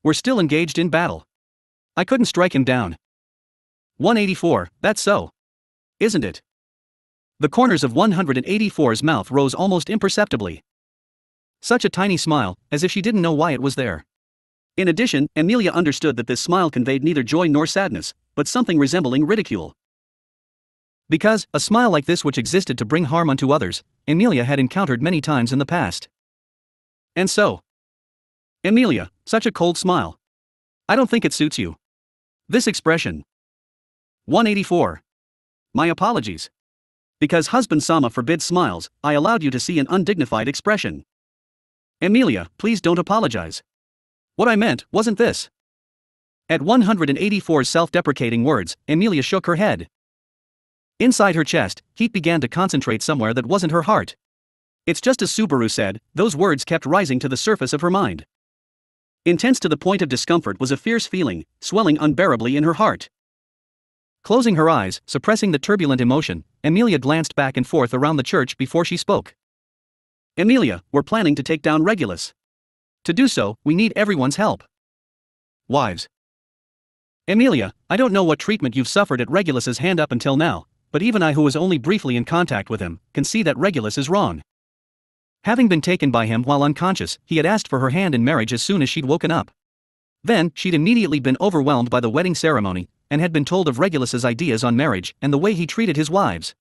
We're still engaged in battle. I couldn't strike him down. 184, that's so. Isn't it? The corners of 184's mouth rose almost imperceptibly. Such a tiny smile, as if she didn't know why it was there. In addition, Emilia understood that this smile conveyed neither joy nor sadness, but something resembling ridicule. Because, a smile like this which existed to bring harm unto others, Emilia had encountered many times in the past. And so, Emilia, such a cold smile. I don't think it suits you. This expression. 184. My apologies. Because Husband Sama forbids smiles, I allowed you to see an undignified expression. Emilia, please don't apologize. What I meant wasn't this. At 184's self-deprecating words, Emilia shook her head. Inside her chest, heat began to concentrate somewhere that wasn't her heart. It's just as Subaru said, those words kept rising to the surface of her mind. Intense to the point of discomfort was a fierce feeling, swelling unbearably in her heart. Closing her eyes, suppressing the turbulent emotion, Emilia glanced back and forth around the church before she spoke. Emilia, we're planning to take down Regulus. To do so, we need everyone's help. Wives. Emilia, I don't know what treatment you've suffered at Regulus's hand up until now, but even I, who was only briefly in contact with him, can see that Regulus is wrong. Having been taken by him while unconscious, he had asked for her hand in marriage as soon as she'd woken up. Then, she'd immediately been overwhelmed by the wedding ceremony, and had been told of Regulus's ideas on marriage and the way he treated his wives.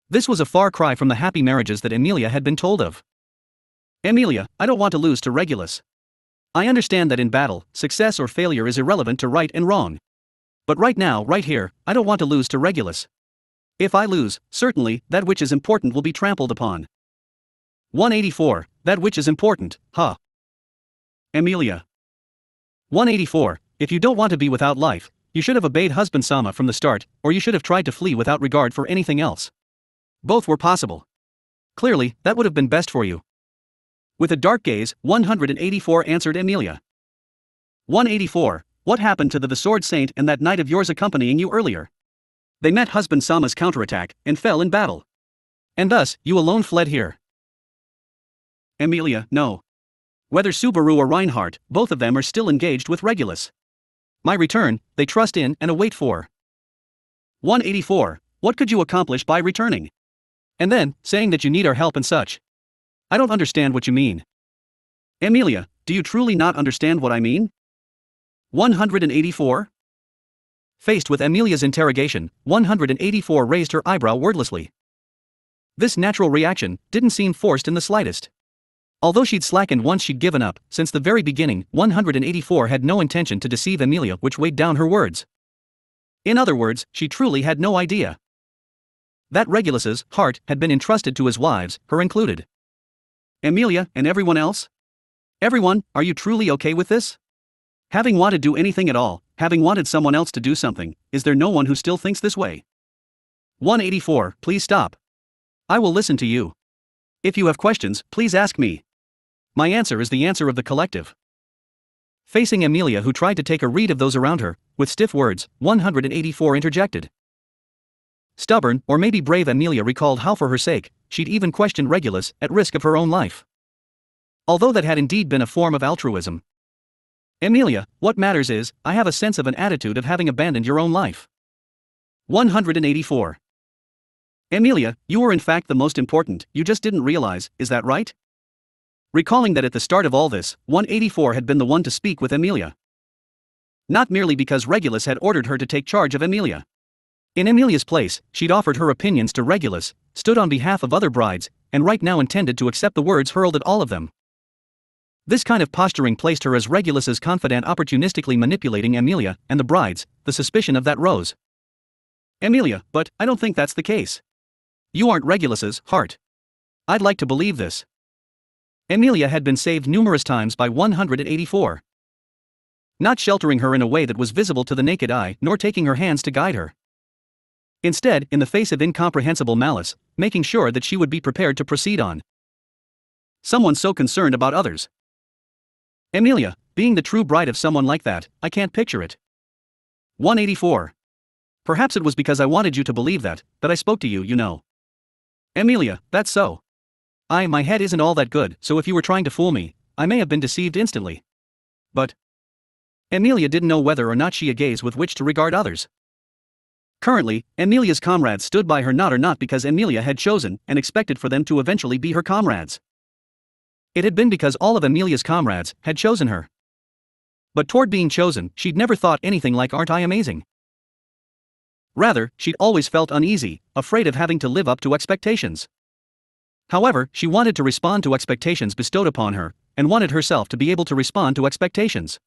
This was a far cry from the happy marriages that Emilia had been told of. Emilia, I don't want to lose to Regulus. I understand that in battle, success or failure is irrelevant to right and wrong. But right now, right here, I don't want to lose to Regulus. If I lose, certainly, that which is important will be trampled upon. 184, that which is important, huh? Emilia. 184, if you don't want to be without life, you should have obeyed Husband Sama from the start, or you should have tried to flee without regard for anything else. Both were possible. Clearly, that would have been best for you. With a dark gaze, 184 answered Emilia. 184, what happened to the Sword Saint and that knight of yours accompanying you earlier? They met Husband Sama's counterattack, and fell in battle. And thus, you alone fled here. Emilia, no. Whether Subaru or Reinhardt, both of them are still engaged with Regulus. My return, they trust in and await for. 184, what could you accomplish by returning? And then, saying that you need our help and such. I don't understand what you mean. Emilia, do you truly not understand what I mean? 184? Faced with Emilia's interrogation, 184 raised her eyebrow wordlessly. This natural reaction didn't seem forced in the slightest. Although she'd slackened once she'd given up, since the very beginning, 184 had no intention to deceive Emilia, which weighed down her words. In other words, she truly had no idea that Regulus's heart had been entrusted to his wives, her included. Emilia, and everyone else? Everyone, are you truly okay with this? Having wanted to do anything at all, having wanted someone else to do something, is there no one who still thinks this way? 184, please stop. I will listen to you. If you have questions, please ask me. My answer is the answer of the collective. Facing Emilia, who tried to take a read of those around her, with stiff words, 184 interjected. Stubborn, or maybe brave, Emilia recalled how for her sake, she'd even questioned Regulus, at risk of her own life. Although that had indeed been a form of altruism. Emilia, what matters is, I have a sense of an attitude of having abandoned your own life. 184. Emilia, you were in fact the most important, you just didn't realize, is that right? Recalling that at the start of all this, 184 had been the one to speak with Emilia. Not merely because Regulus had ordered her to take charge of Emilia. In Emilia's place, she'd offered her opinions to Regulus, stood on behalf of other brides, and right now intended to accept the words hurled at all of them. This kind of posturing placed her as Regulus's confidant, opportunistically manipulating Emilia and the brides. The suspicion of that rose. Amelia, but I don't think that's the case. You aren't Regulus's heart. I'd like to believe this. Amelia had been saved numerous times by 184. Not sheltering her in a way that was visible to the naked eye, nor taking her hands to guide her. Instead, in the face of incomprehensible malice, making sure that she would be prepared to proceed on. Someone so concerned about others. Amelia, being the true bride of someone like that, I can't picture it. 184. Perhaps it was because I wanted you to believe that I spoke to you, you know. Amelia, that's so. My head isn't all that good, so if you were trying to fool me, I may have been deceived instantly. But Amelia didn't know whether or not she a gaze with which to regard others. Currently, Amelia's comrades stood by her not because Amelia had chosen and expected for them to eventually be her comrades. It had been because all of Amelia's comrades had chosen her. But toward being chosen, she'd never thought anything like "aren't I amazing?" Rather, she'd always felt uneasy, afraid of having to live up to expectations. However, she wanted to respond to expectations bestowed upon her, and wanted herself to be able to respond to expectations.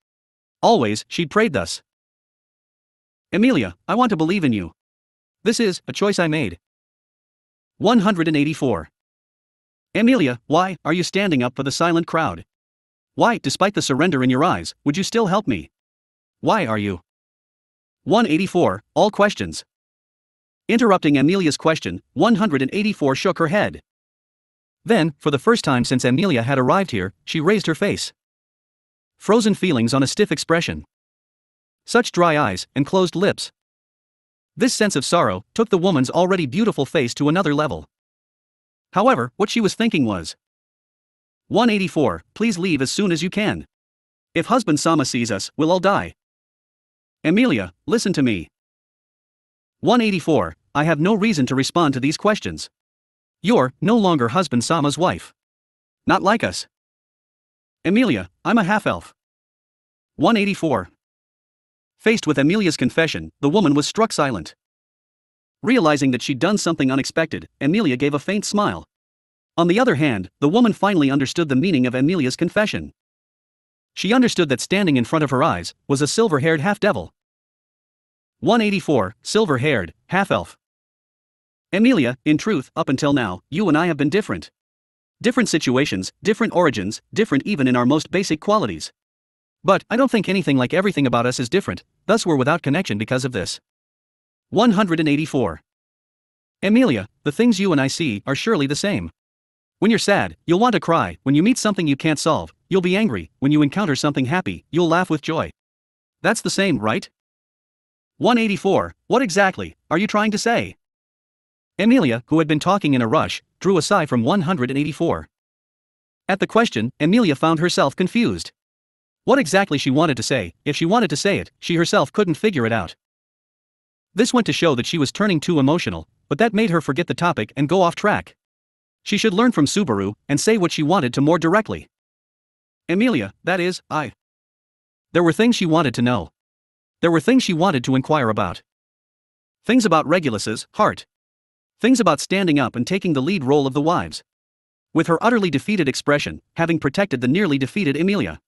Always, she'd prayed thus. Amelia, I want to believe in you. This is a choice I made. 184. Amelia, why are you standing up for the silent crowd? Why, despite the surrender in your eyes, would you still help me? Why are you? 184, all questions. Interrupting Amelia's question, 184 shook her head. Then, for the first time since Amelia had arrived here, she raised her face. Frozen feelings on a stiff expression. Such dry eyes and closed lips. This sense of sorrow took the woman's already beautiful face to another level. However, what she was thinking was, 184, please leave as soon as you can. If husband Sama sees us, we'll all die. Amelia, listen to me. 184, I have no reason to respond to these questions. You're no longer husband Sama's wife. Not like us. Amelia, I'm a half-elf. 184. Faced with Amelia's confession, the woman was struck silent. Realizing that she'd done something unexpected, Amelia gave a faint smile. On the other hand, the woman finally understood the meaning of Amelia's confession. She understood that standing in front of her eyes was a silver-haired half-devil. 184, silver-haired, half-elf. Amelia, in truth, up until now, you and I have been different. Different situations, different origins, different even in our most basic qualities. But I don't think anything like everything about us is different, thus we're without connection because of this. 184. Amelia, the things you and I see are surely the same. When you're sad, you'll want to cry. When you meet something you can't solve, you'll be angry. When you encounter something happy, you'll laugh with joy. That's the same, right? 184, what exactly are you trying to say? Amelia, who had been talking in a rush, drew a sigh from 184. At the question, Amelia found herself confused. What exactly she wanted to say, if she wanted to say it, she herself couldn't figure it out. This went to show that she was turning too emotional, but that made her forget the topic and go off track. She should learn from Subaru and say what she wanted to more directly. Amelia, that is, There were things she wanted to know. There were things she wanted to inquire about. Things about Regulus's heart. Things about standing up and taking the lead role of the wives. With her utterly defeated expression, having protected the nearly defeated Amelia.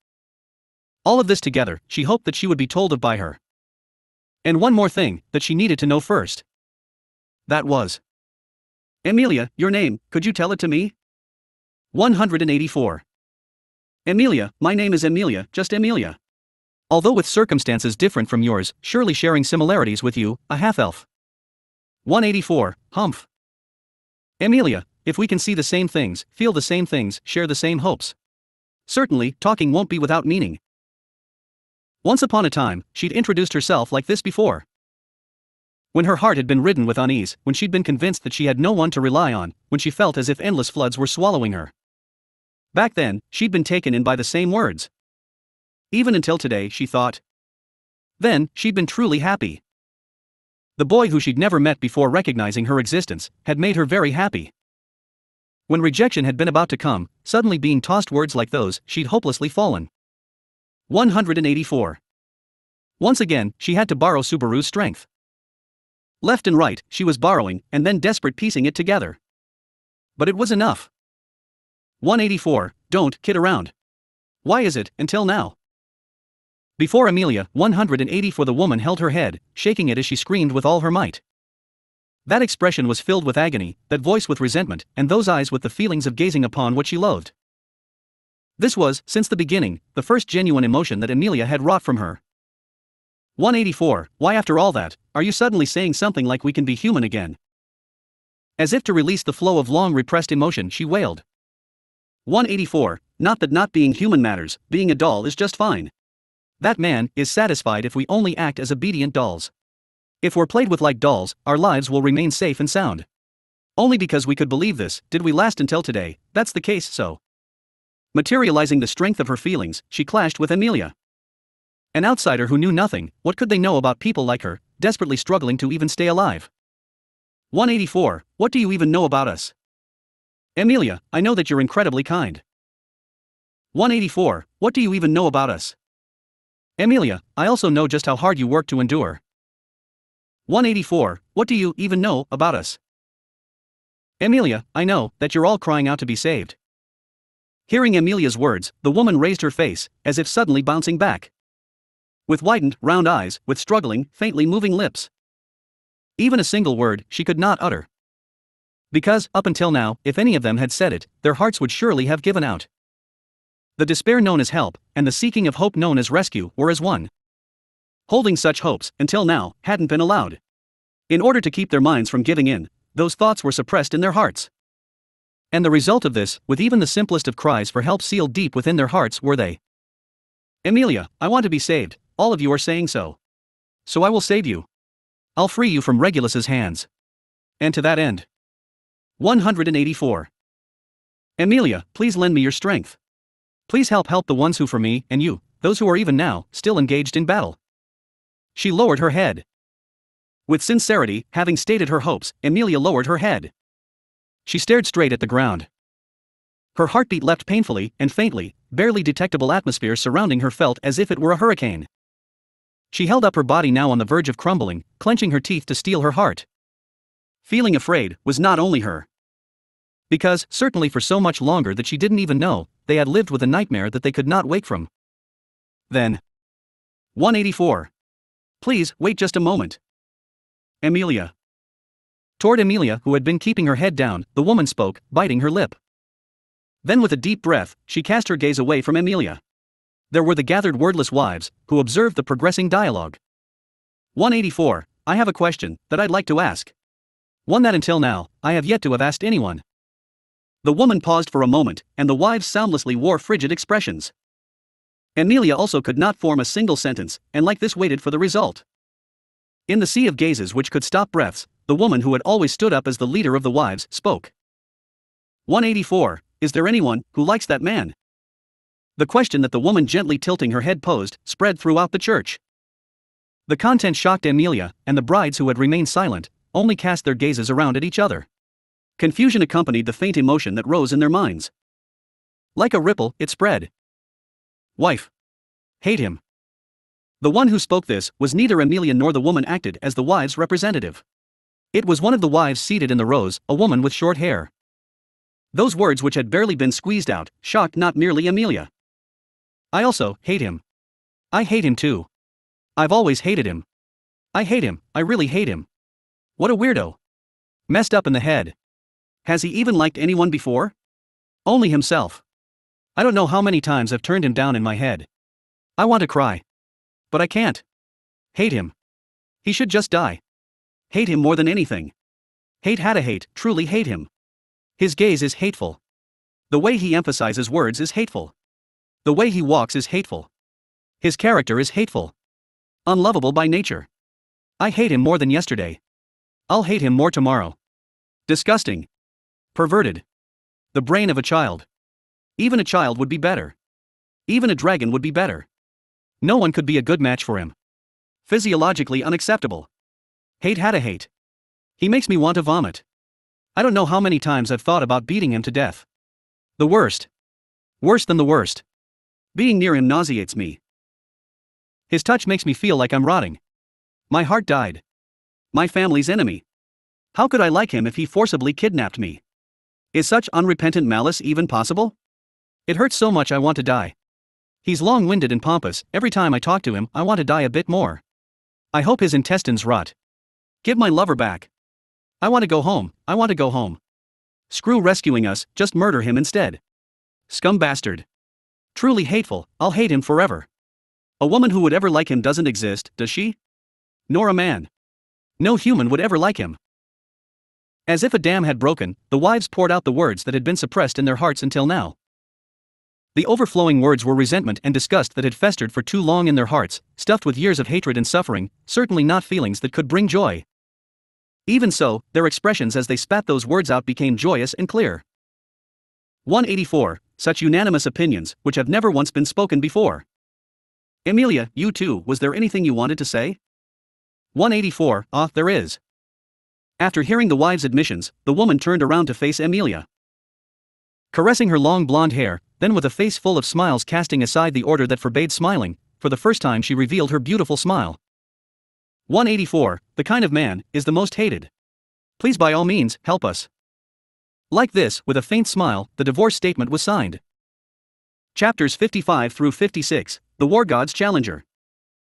All of this together, she hoped that she would be told of by her. And one more thing that she needed to know first. That was, Amelia, your name, could you tell it to me? 184. Amelia, my name is Amelia, just Amelia. Although with circumstances different from yours, surely sharing similarities with you, a half-elf. 184, humph. Amelia, if we can see the same things, feel the same things, share the same hopes. Certainly, talking won't be without meaning. Once upon a time, she'd introduced herself like this before. When her heart had been ridden with unease, when she'd been convinced that she had no one to rely on, when she felt as if endless floods were swallowing her. Back then, she'd been taken in by the same words. Even until today, she thought. Then, she'd been truly happy. The boy who she'd never met before recognizing her existence, had made her very happy. When rejection had been about to come, suddenly being tossed words like those, she'd hopelessly fallen. 184. Once again, she had to borrow Subaru's strength. Left and right, she was borrowing, and then desperate piecing it together. But it was enough. 184, don't kid around. Why is it, until now? Before Amelia, 184 the woman held her head, shaking it as she screamed with all her might. That expression was filled with agony, that voice with resentment, and those eyes with the feelings of gazing upon what she loathed. This was, since the beginning, the first genuine emotion that Emilia had wrought from her. 184. Why, after all that, are you suddenly saying something like we can be human again? As if to release the flow of long repressed emotion, she wailed. 184. Not that not being human matters, being a doll is just fine. That man is satisfied if we only act as obedient dolls. If we're played with like dolls, our lives will remain safe and sound. Only because we could believe this, did we last until today. That's the case, so. Materializing the strength of her feelings, she clashed with Emilia. An outsider who knew nothing, what could they know about people like her, desperately struggling to even stay alive? 184. What do you even know about us? Emilia, I know that you're incredibly kind. 184. What do you even know about us? Emilia, I also know just how hard you work to endure. 184. What do you even know about us? Emilia, I know that you're all crying out to be saved. Hearing Emilia's words, the woman raised her face, as if suddenly bouncing back. With widened, round eyes, with struggling, faintly moving lips. Even a single word she could not utter. Because, up until now, if any of them had said it, their hearts would surely have given out. The despair known as help, and the seeking of hope known as rescue, were as one. Holding such hopes, until now, hadn't been allowed. In order to keep their minds from giving in, those thoughts were suppressed in their hearts. And the result of this, with even the simplest of cries for help sealed deep within their hearts, were they. Emilia, I want to be saved, all of you are saying so. So I will save you. I'll free you from Regulus's hands. And to that end. 184. Emilia, please lend me your strength. Please help the ones who for me, and you, those who are even now, still engaged in battle. She lowered her head. With sincerity, having stated her hopes, Emilia lowered her head. She stared straight at the ground. Her heartbeat leapt painfully, and faintly, barely detectable atmosphere surrounding her felt as if it were a hurricane. She held up her body now on the verge of crumbling, clenching her teeth to steel her heart. Feeling afraid was not only her. Because, certainly for so much longer that she didn't even know, they had lived with a nightmare that they could not wake from. Then. 184. Please, wait just a moment. Emilia. Toward Emilia, who had been keeping her head down, the woman spoke, biting her lip. Then with a deep breath, she cast her gaze away from Emilia. There were the gathered wordless wives, who observed the progressing dialogue. 184. I have a question that I'd like to ask. One that until now, I have yet to have asked anyone. The woman paused for a moment, and the wives soundlessly wore frigid expressions. Emilia also could not form a single sentence, and like this waited for the result. In the sea of gazes which could stop breaths, the woman who had always stood up as the leader of the wives spoke. 184. Is there anyone who likes that man? The question that the woman gently tilting her head posed, spread throughout the church. The content shocked Emilia, and the brides who had remained silent, only cast their gazes around at each other. Confusion accompanied the faint emotion that rose in their minds. Like a ripple, it spread. Wife. Hate him. The one who spoke this was neither Emilia nor the woman acted as the wives' representative. It was one of the wives seated in the rows, a woman with short hair. Those words which had barely been squeezed out, shocked not merely Emilia. I also hate him. I hate him too. I've always hated him. I hate him, I really hate him. What a weirdo. Messed up in the head. Has he even liked anyone before? Only himself. I don't know how many times I've turned him down in my head. I want to cry. But I can't. Hate him. He should just die. Hate him more than anything. Hate, truly hate him. His gaze is hateful. The way he emphasizes words is hateful. The way he walks is hateful. His character is hateful. Unlovable by nature. I hate him more than yesterday. I'll hate him more tomorrow. Disgusting. Perverted. The brain of a child. Even a child would be better. Even a dragon would be better. No one could be a good match for him. Physiologically unacceptable. Hate. He makes me want to vomit. I don't know how many times I've thought about beating him to death. The worst. Worse than the worst. Being near him nauseates me. His touch makes me feel like I'm rotting. My heart died. My family's enemy. How could I like him if he forcibly kidnapped me? Is such unrepentant malice even possible? It hurts so much I want to die. He's long-winded and pompous, every time I talk to him I want to die a bit more. I hope his intestines rot. Give my lover back. I want to go home, I want to go home. Screw rescuing us, just murder him instead. Scum bastard. Truly hateful, I'll hate him forever. A woman who would ever like him doesn't exist, does she? Nor a man. No human would ever like him. As if a dam had broken, the wives poured out the words that had been suppressed in their hearts until now. The overflowing words were resentment and disgust that had festered for too long in their hearts, stuffed with years of hatred and suffering, certainly not feelings that could bring joy. Even so, their expressions as they spat those words out became joyous and clear. 184. Such unanimous opinions, which have never once been spoken before. Emilia, you too, was there anything you wanted to say? 184. There is. After hearing the wives' admissions, the woman turned around to face Emilia. Caressing her long blonde hair, then with a face full of smiles casting aside the order that forbade smiling, for the first time she revealed her beautiful smile. 184. The kind of man is the most hated. Please by all means, help us. Like this, with a faint smile, the divorce statement was signed. Chapters 55 through 56, The War God's Challenger.